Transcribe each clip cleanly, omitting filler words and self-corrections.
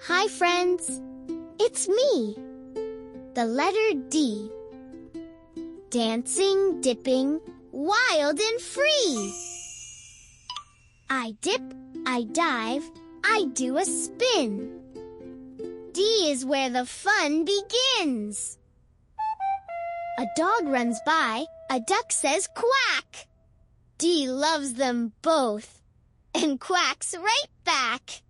Hi, friends. It's me, the letter D. Dancing, dipping, wild and free. I dip, I dive, I do a spin. D is where the fun begins. A dog runs by, a duck says quack. D loves them both and quacks right back.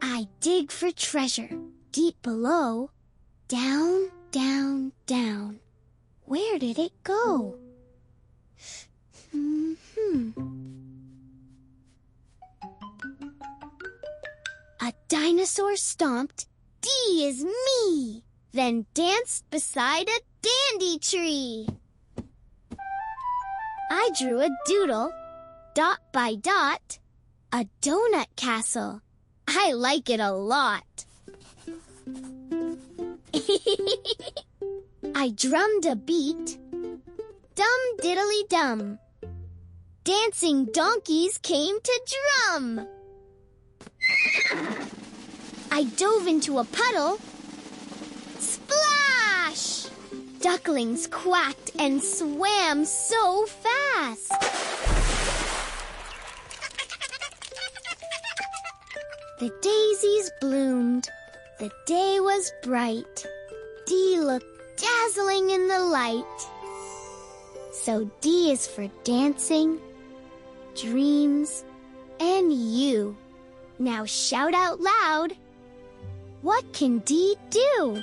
I dig for treasure deep below. Down, down, down. Where did it go? A dinosaur stomped, D is me, then danced beside a dandy tree. I drew a doodle, dot by dot, a donut castle. I like it a lot. I drummed a beat, dum diddly dum. Dancing donkeys came to drum. I dove into a puddle. Splash! Ducklings quacked and swam so fast. The daisies bloomed. The day was bright. D looked dazzling in the light. So D is for dancing, dreams, and you. Now shout out loud. What can D do?